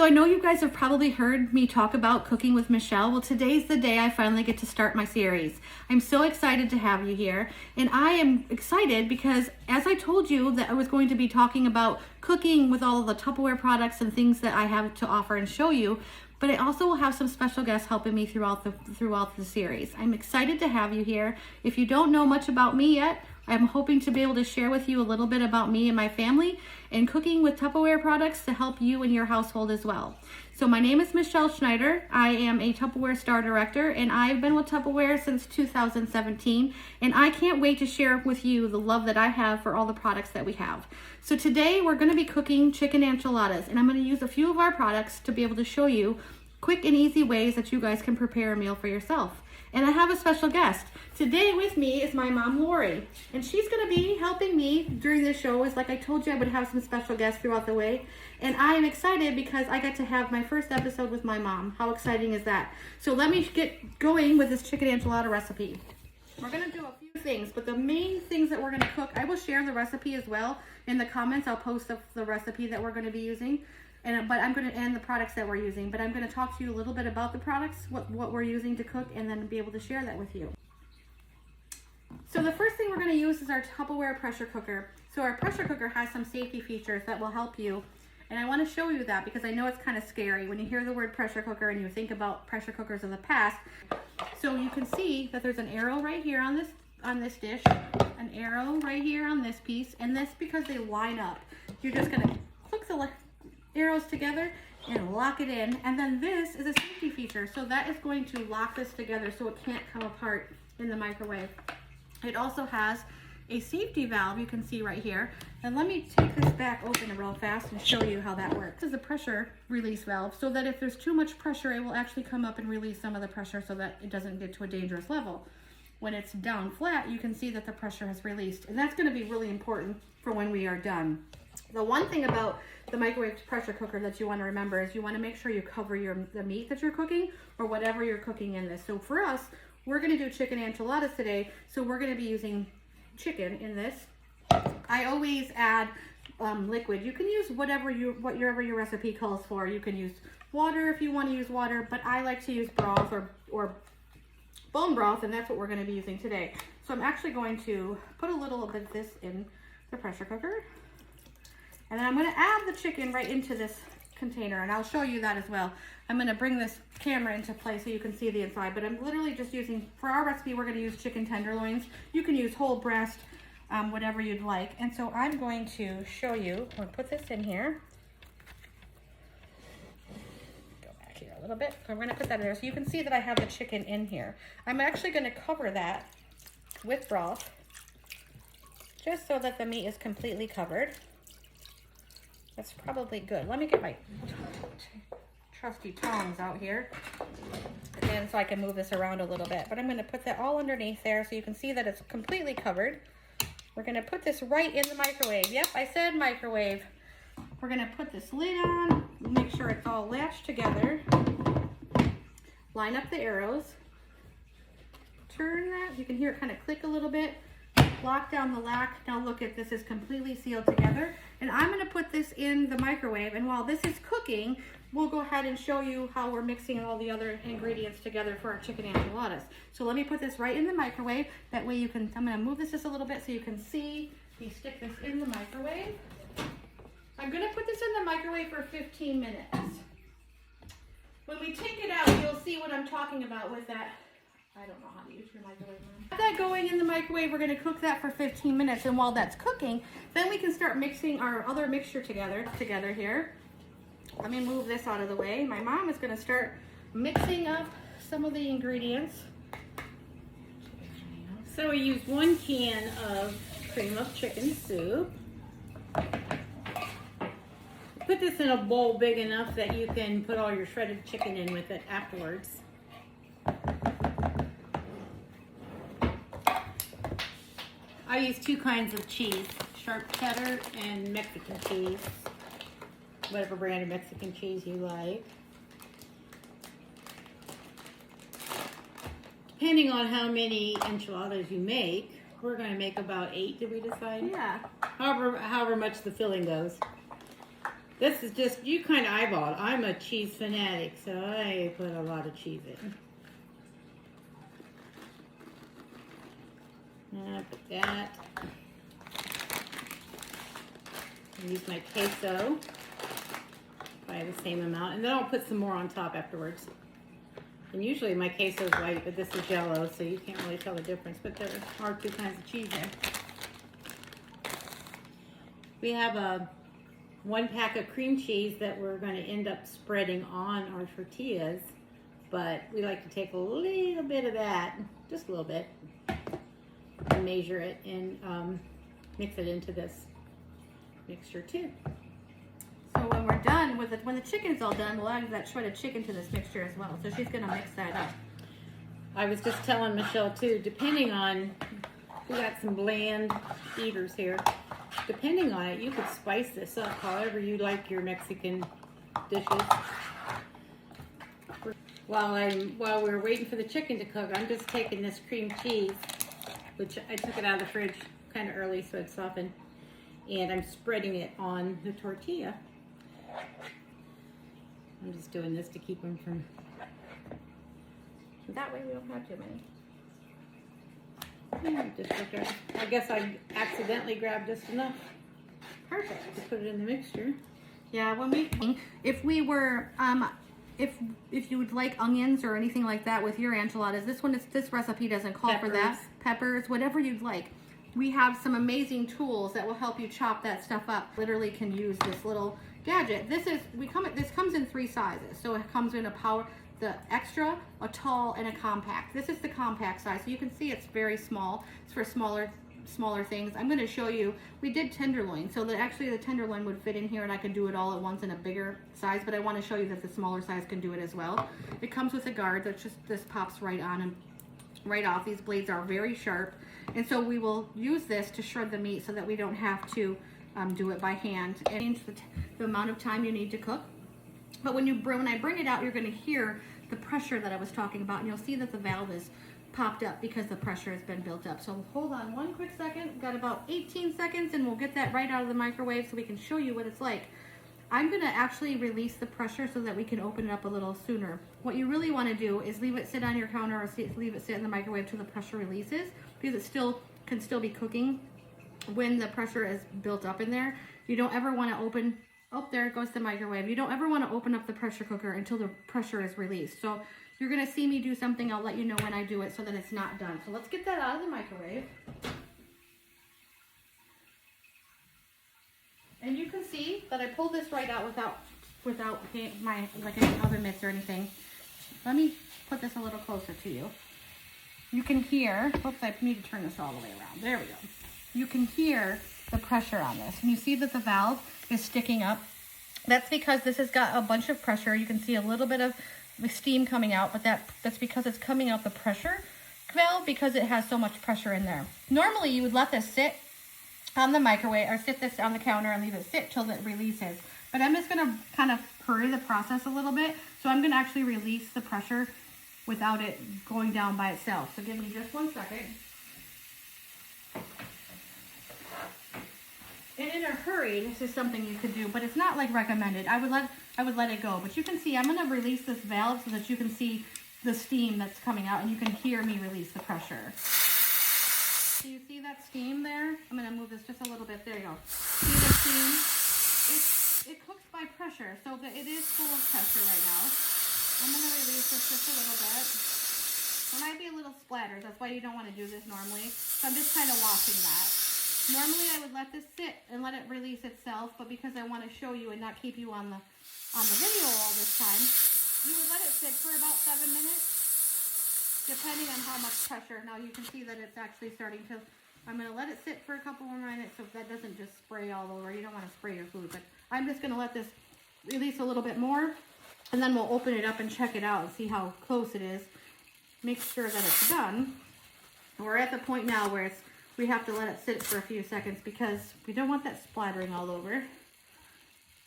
So I know you guys have probably heard me talk about cooking with Michelle. Well, today's the day I finally get to start my series. I'm so excited to have you here. And I am excited because as I told you that I was going to be talking about cooking with all of the Tupperware products and things that I have to offer and show you, but I also will have some special guests helping me throughout the series. I'm excited to have you here. If you don't know much about me yet, I'm hoping to be able to share with you a little bit about me and my family and cooking with Tupperware products to help you and your household as well. So my name is Michelle Schneider. I am a Tupperware Star Director and I've been with Tupperware since 2017, and I can't wait to share with you the love that I have for all the products that we have. So today we're going to be cooking chicken enchiladas, and I'm going to use a few of our products to be able to show you quick and easy ways that you guys can prepare a meal for yourself. And I have a special guest. Today with me is my mom, Lori, and she's gonna be helping me during this show. As like I told you, I would have some special guests throughout the way. And I am excited because I got to have my first episode with my mom. How exciting is that? So let me get going with this chicken enchilada recipe. We're gonna do a few things, but the main things that we're gonna cook, I will share the recipe as well. In the comments, I'll post the recipe that we're gonna be using. But I'm going to end the products that we're using, but I'm going to talk to you a little bit about the products, what we're using to cook, and then be able to share that with you. So the first thing we're going to use is our Tupperware pressure cooker. So our pressure cooker has some safety features that will help you, and I want to show you that because I know it's kind of scary when you hear the word pressure cooker and you think about pressure cookers of the past. So you can see that there's an arrow right here on this dish, an arrow right here on this piece, and that's because they line up. You're just going to click the arrows together and lock it in, and then this is a safety feature, so that is going to lock this together so it can't come apart in the microwave. It also has a safety valve you can see right here, and let me take this back open real fast and show you how that works. This is a pressure release valve, so that if there's too much pressure, it will actually come up and release some of the pressure so that it doesn't get to a dangerous level. When it's down flat, you can see that the pressure has released, and that's going to be really important for when we are done. The one thing about the microwave pressure cooker that you want to remember is you want to make sure you cover the meat that you're cooking or whatever you're cooking in this. So for us, we're going to do chicken enchiladas today, so we're going to be using chicken in this. I always add liquid. You can use whatever your recipe calls for. You can use water if you want to use water, but I like to use broth or bone broth, and that's what we're going to be using today. So I'm actually going to put a little bit of this in the pressure cooker. And then I'm going to add the chicken right into this container, and I'll show you that as well. I'm going to bring this camera into play so you can see the inside, but I'm literally just using, for our recipe, we're going to use chicken tenderloins. You can use whole breast, whatever you'd like. And so I'm going to show you, I'm going to put this in here. Go back here a little bit. I'm going to put that in there so you can see that I have the chicken in here. I'm actually going to cover that with broth, just so that the meat is completely covered. That's probably good. Let me get my trusty tongs out here, and so I can move this around a little bit. But I'm going to put that all underneath there so you can see that it's completely covered. We're going to put this right in the microwave. Yep, I said microwave. We're going to put this lid on, make sure it's all latched together. Line up the arrows. Turn that. You can hear it kind of click a little bit. Lock down the lock. Now look at this, is completely sealed together, and I'm going to put this in the microwave, and while this is cooking, we'll go ahead and show you how we're mixing all the other ingredients together for our chicken enchiladas. So let me put this right in the microwave. That way you can, I'm going to move this just a little bit so you can see. You stick this in the microwave. I'm going to put this in the microwave for 15 minutes. When we take it out, you'll see what I'm talking about with that. I don't know how to use your microwave. Have that going in the microwave. We're going to cook that for 15 minutes, and while that's cooking, then we can start mixing our other mixture together here. Let me move this out of the way. My mom is going to start mixing up some of the ingredients. So we use 1 can of cream of chicken soup. Put this in a bowl big enough that you can put all your shredded chicken in with it afterwards. I use 2 kinds of cheese, sharp cheddar and Mexican cheese, whatever brand of Mexican cheese you like. Depending on how many enchiladas you make, we're going to make about 8, did we decide? Yeah. However much the filling goes. This is just, you kind of eyeballed. I'm a cheese fanatic, so I put a lot of cheese in. And I put that. I use my queso. Probably the same amount. And then I'll put some more on top afterwards. And usually my queso is white, but this is yellow, so you can't really tell the difference. But there are two kinds of cheese there. We have a 1 pack of cream cheese that we're going to end up spreading on our tortillas. But we like to take a little bit of that, just a little bit, and measure it and mix it into this mixture too. So when we're done with it, when the chicken's all done, we'll add that shredded chicken to this mixture as well. So she's gonna mix that up. I was just telling Michelle too, depending on, we got some bland eaters here. Depending on it, you could spice this up however you like your Mexican dishes. While we're waiting for the chicken to cook, I'm just taking this cream cheese, which I took it out of the fridge kind of early so it softened, and I'm spreading it on the tortilla. I'm just doing this to keep them from... That way we don't have too many. I guess I accidentally grabbed just enough Perfect. to put it in the mixture. Yeah, if we were, if you would like onions or anything like that with your enchiladas, this recipe doesn't call for that. Peppers, whatever you'd like. We have some amazing tools that will help you chop that stuff up. Literally can use this little gadget. This comes in 3 sizes. So it comes in the extra, a tall, and a compact. This is the compact size. So you can see it's very small. It's for smaller things. I'm going to show you, we did tenderloin, so that actually the tenderloin would fit in here and I could do it all at once in a bigger size, but I want to show you that the smaller size can do it as well. It comes with a guard that this pops right on and right off. These blades are very sharp, and so we will use this to shred the meat so that we don't have to do it by hand and change the amount of time you need to cook. But when I bring it out, you're going to hear the pressure that I was talking about, and you'll see that the valve is popped up because the pressure has been built up. So hold on one quick second. We've got about 18 seconds and we'll get that right out of the microwave so we can show you what it's like. I'm going to actually release the pressure so that we can open it up a little sooner. What you really want to do is leave it sit on your counter or leave it sit in the microwave till the pressure releases, because it can still be cooking when the pressure is built up in there. You don't ever want to open, oh, there goes the microwave. You don't ever want to open up the pressure cooker until the pressure is released. So you're going to see me do something. I'll let you know when I do it so that it's not done. So let's get that out of the microwave. And you can see that I pulled this right out without my any oven mitts or anything. Let me put this a little closer to you. You can hear, oops, I need to turn this all the way around. There we go. You can hear the pressure on this. And you see that the valve is sticking up. That's because this has got a bunch of pressure. You can see a little bit of the steam coming out, but that's because it's coming out the pressure valve because it has so much pressure in there. Normally you would let this sit on the microwave or sit this on the counter and leave it sit till it releases. But I'm just gonna kind of hurry the process a little bit. So I'm gonna actually release the pressure without it going down by itself. So give me just 1 second. And in a hurry, this is something you could do, but it's not like recommended. I would let it go. But you can see, I'm gonna release this valve so that you can see the steam that's coming out and you can hear me release the pressure. Do you see that steam there? I'm gonna move this just a little bit. There you go. See the steam? It cooks by pressure, so that it is full of pressure right now. I'm gonna release this just a little bit. There might be a little splatters. That's why you don't want to do this normally. So I'm just kind of watching that. Normally I would let this sit and let it release itself, but because I want to show you and not keep you on the video all this time, you would let it sit for about 7 minutes, depending on how much pressure. Now you can see that it's actually starting to, I'm going to let it sit for a couple more minutes so that doesn't just spray all over. You don't want to spray your food, but I'm just going to let this release a little bit more, and then we'll open it up and check it out and see how close it is. Make sure that it's done. We're at the point now where we have to let it sit for a few seconds because we don't want that splattering all over.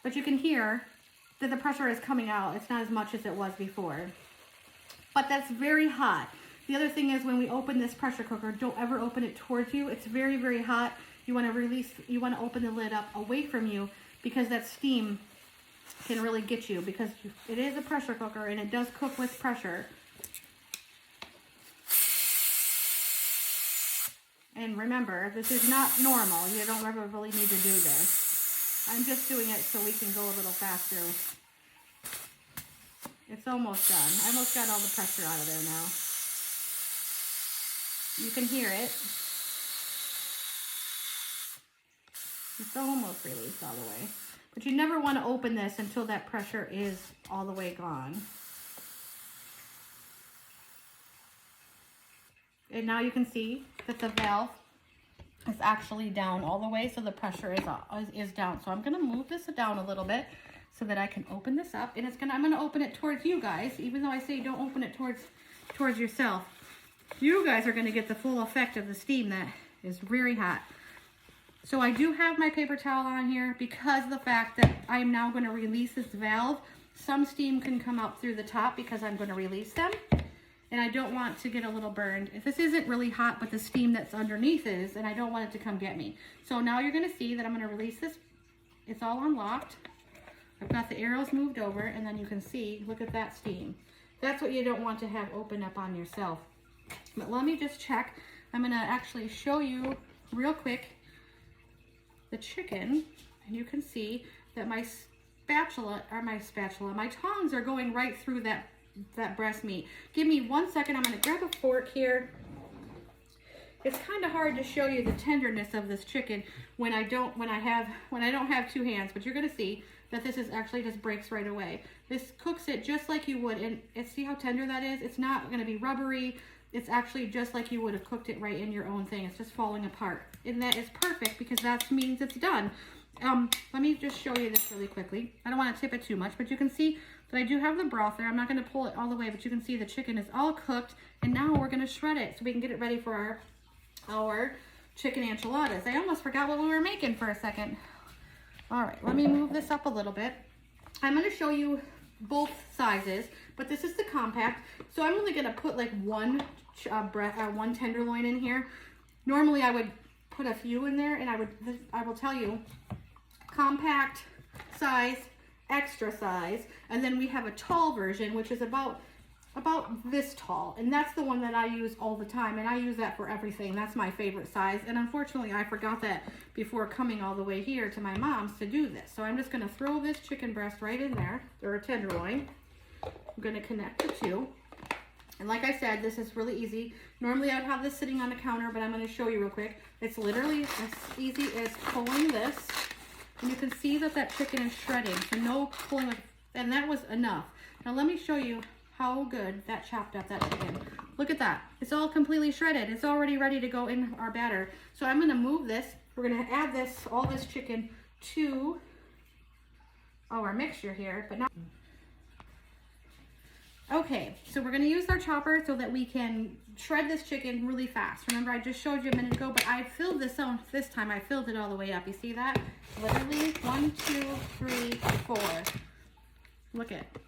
But you can hear that the pressure is coming out. It's not as much as it was before. But that's very hot. The other thing is when we open this pressure cooker, don't ever open it towards you. It's very, very hot. You want to open the lid up away from you because that steam can really get you, because it is a pressure cooker and it does cook with pressure. And remember, this is not normal. You don't ever really need to do this. I'm just doing it so we can go a little faster. It's almost done. I almost got all the pressure out of there now. You can hear it. It's almost released all the way. But you never want to open this until that pressure is all the way gone. And now you can see that the valve is actually down all the way, so the pressure is down. So I'm going to move this down a little bit so that I can open this up. And I'm going to open it towards you guys, even though I say don't open it towards yourself. You guys are going to get the full effect of the steam that is very hot. So I do have my paper towel on here because of the fact that I'm now going to release this valve. Some steam can come out through the top because I'm going to release them. And I don't want to get a little burned. If this isn't really hot, but the steam that's underneath is, and I don't want it to come get me. So now you're going to see that I'm going to release this. It's all unlocked. I've got the arrows moved over, and then you can see, look at that steam. That's what you don't want to have open up on yourself. But let me just check. I'm going to actually show you real quick the chicken, and you can see that my tongs are going right through that breast meat. Give me 1 second. I'm going to grab a fork here. It's kind of hard to show you the tenderness of this chicken when I don't have two hands, but you're going to see that this is actually just breaks right away. This cooks it just like you would, and see how tender that is? It's not going to be rubbery. It's actually just like you would have cooked it right in your own thing. It's just falling apart. And that is perfect because that means it's done. Let me just show you this really quickly. I don't want to tip it too much, but you can see that I do have the broth there. I'm not going to pull it all the way, but you can see the chicken is all cooked. And now we're going to shred it so we can get it ready for our chicken enchiladas. I almost forgot what we were making for a second. All right, let me move this up a little bit. I'm going to show you both sizes, but this is the compact. So I'm only going to put like one tenderloin in here. Normally I would put a few in there, and I will tell you, compact size, extra size, and then we have a tall version, which is about this tall, and that's the one that I use all the time, and I use that for everything. That's my favorite size, and unfortunately I forgot that before coming all the way here to my mom's to do this. So I'm just going to throw this chicken breast right in there, or a tenderloin. I'm going to connect the two. And like I said, this is really easy. Normally I would have this sitting on the counter, but I'm going to show you real quick. It's literally as easy as pulling this, and you can see that that chicken is shredding. So no pulling, and that was enough. Now let me show you how good that chopped up that chicken. Look at that. It's all completely shredded. It's already ready to go in our batter. So I'm going to move this. We're going to add all this chicken to our mixture here, but now. Okay, so we're going to use our chopper so that we can shred this chicken really fast. Remember, I just showed you a minute ago, but I filled this on this time. I filled it all the way up. You see that? Literally 1, 2, 3, 4. Look at it.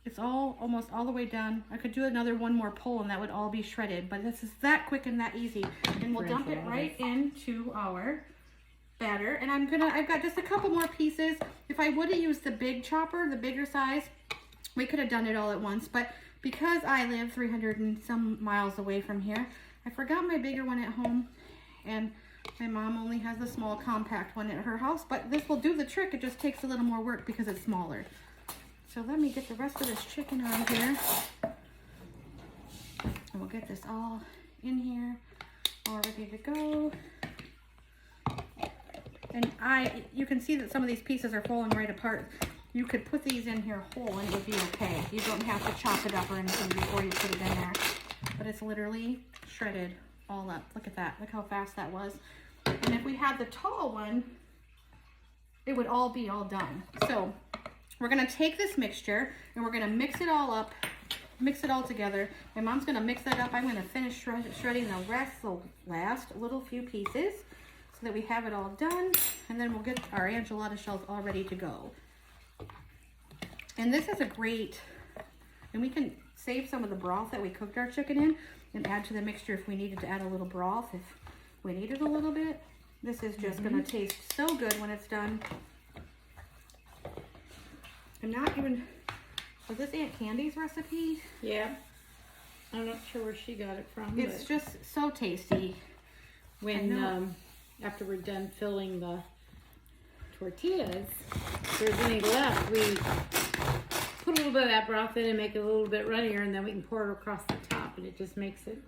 It's almost all the way done. I could do one more pull and that would all be shredded, but this is that quick and that easy. And we'll dump it right into our batter. And I've got just a couple more pieces. If I would have used the big chopper, the bigger size, we could have done it all at once, but because I live 300 and some miles away from here, I forgot my bigger one at home, and my mom only has a small compact one at her house, but this will do the trick. It just takes a little more work because it's smaller. So let me get the rest of this chicken on here, and we'll get this all in here, all ready to go. And you can see that some of these pieces are falling right apart. You could put these in here whole and it would be okay. You don't have to chop it up or anything before you put it in there. But it's literally shredded all up. Look at that. Look how fast that was. And if we had the tall one, it would all be all done. So we're going to take this mixture and we're going to mix it all up, mix it all together. My mom's going to mix that up. I'm going to finish shredding the last little few pieces so that we have it all done. And then we'll get our enchilada shells all ready to go. And this is a great, and we can save some of the broth that we cooked our chicken in and add to the mixture if we needed to add a little broth, if we needed a little bit. This is just going to taste so good when it's done. I'm not even, was this Aunt Candy's recipe? Yeah. I'm not sure where she got it from. It's just so tasty. When, after we're done filling the tortillas, if there's any left, we put a little bit of that broth in and make it a little bit runnier, and then we can pour it across the top, and it just makes it.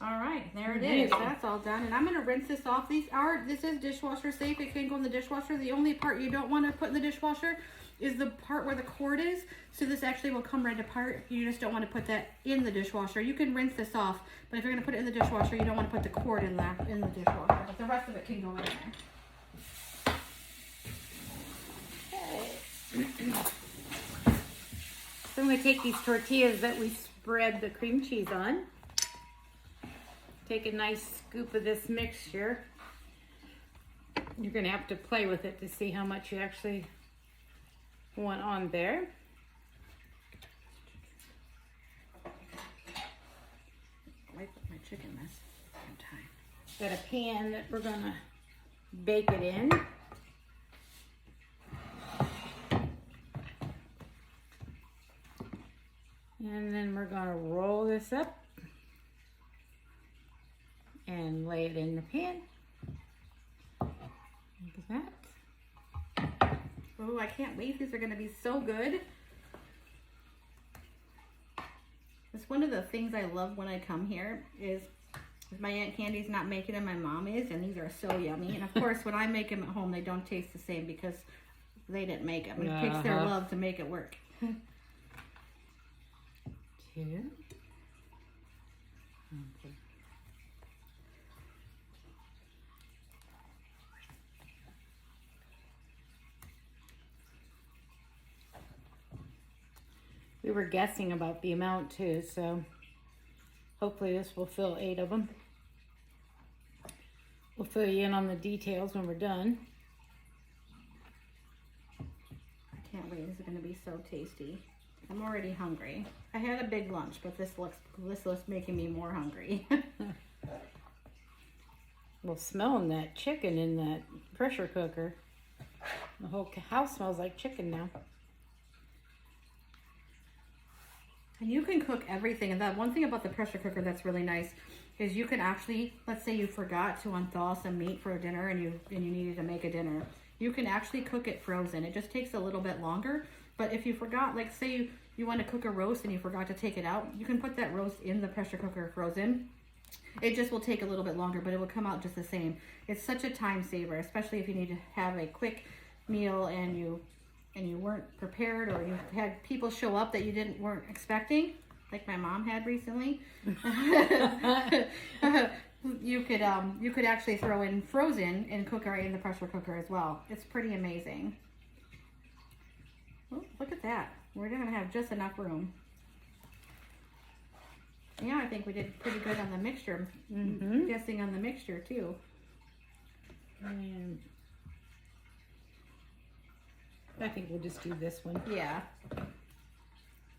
All right, there it is. That's all done, and I'm gonna rinse this off. This is dishwasher safe. It can go in the dishwasher. The only part you don't want to put in the dishwasher is the part where the cord is. So this actually will come right apart. You just don't want to put that in the dishwasher. You can rinse this off, but if you're gonna put it in the dishwasher, you don't want to put the cord in the dishwasher. But the rest of it can go in there. So I'm going to take these tortillas that we spread the cream cheese on. Take a nice scoop of this mixture. You're going to have to play with it to see how much you actually want on there. Wipe up my chicken mess. Time. Got a pan that we're going to bake it in. And then we're going to roll this up and lay it in the pan. Look at that. Oh, I can't wait. These are going to be so good. It's one of the things I love when I come here is if my Aunt Candy's not making them, my mom is, and these are so yummy. And of course, when I make them at home, they don't taste the same because they didn't make them. It takes their love to make it work. Two. Okay. We were guessing about the amount too, so hopefully this will fill 8 of them. We'll fill you in on the details when we're done. I can't wait. This is going to be so tasty. I'm already hungry. I had a big lunch, but this looks making me more hungry. Well, smelling that chicken in that pressure cooker. The whole house smells like chicken now. And you can cook everything. And that one thing about the pressure cooker that's really nice is you can actually, let's say you forgot to unthaw some meat for dinner and you needed to make a dinner. You can actually cook it frozen. It just takes a little bit longer. But if you forgot, like say you want to cook a roast and you forgot to take it out, you can put that roast in the pressure cooker frozen. It just will take a little bit longer, but it will come out just the same. It's such a time saver, especially if you need to have a quick meal and you weren't prepared, or you had people show up that you weren't expecting, like my mom had recently. You could actually throw in frozen and cook it right in the pressure cooker as well. It's pretty amazing. Oh, look at that. We're gonna have just enough room. Yeah, I think we did pretty good on the mixture. Guessing on the mixture too. And I think we'll just do this one. Yeah.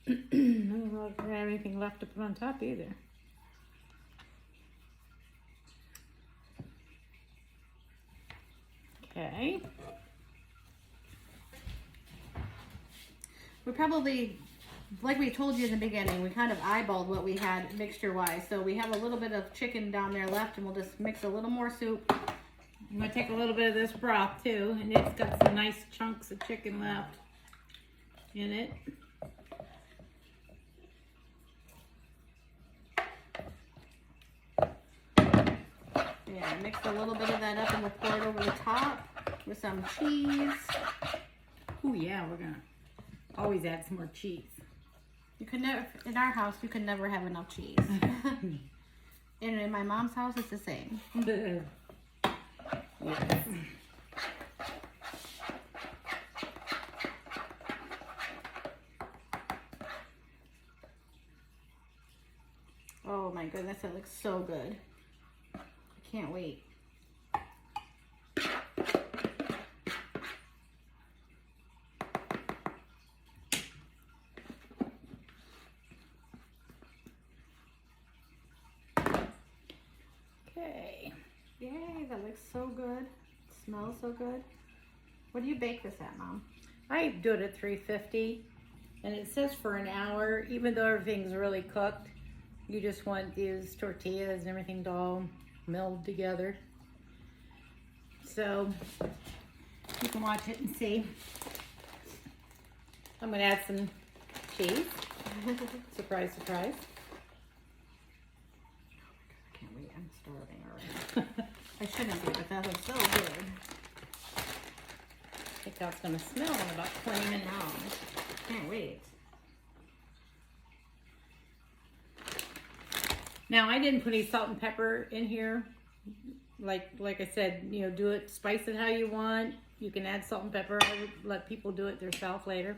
I don't know if we have anything left to put on top either. Okay. We probably, like we told you in the beginning, we kind of eyeballed what we had mixture-wise. So we have a little bit of chicken down there left, and we'll just mix a little more soup. I'm going to take a little bit of this broth too, and it's got some nice chunks of chicken left in it. Yeah, mix a little bit of that up and we'll pour it over the top with some cheese. Oh yeah, we're going to always add some more cheese. You can never, in our house, you can never have enough cheese. And in my mom's house, it's the same. Yes. Oh my goodness, that looks so good. I can't wait. Okay. Yay, that looks so good. It smells so good. What do you bake this at, Mom? I do it at 350, and it says for an hour, even though everything's really cooked. You just want these tortillas and everything to all meld together. So you can watch it and see. I'm gonna add some cheese. Surprise, surprise. I can't wait, I'm starving already. I shouldn't be, but that was so good. I think that's gonna smell in about 20 minutes. Can't wait. Now I didn't put any salt and pepper in here. Like I said, you know, do it, spice it how you want. You can add salt and pepper. I would let people do it themselves later.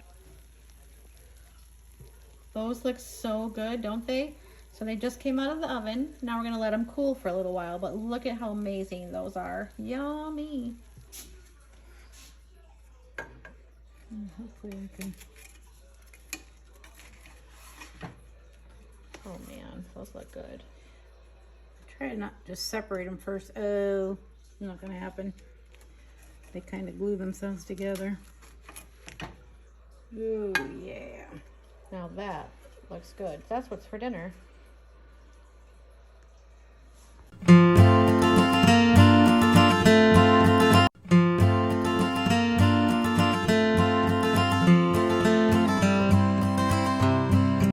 Those look so good, don't they? So they just came out of the oven. Now we're gonna let them cool for a little while, but look at how amazing those are. Yummy. Hopefully I can. Oh man, those look good. Try to not just separate them first. Oh, not gonna happen. They kind of glue themselves together. Oh yeah. Now that looks good. That's what's for dinner.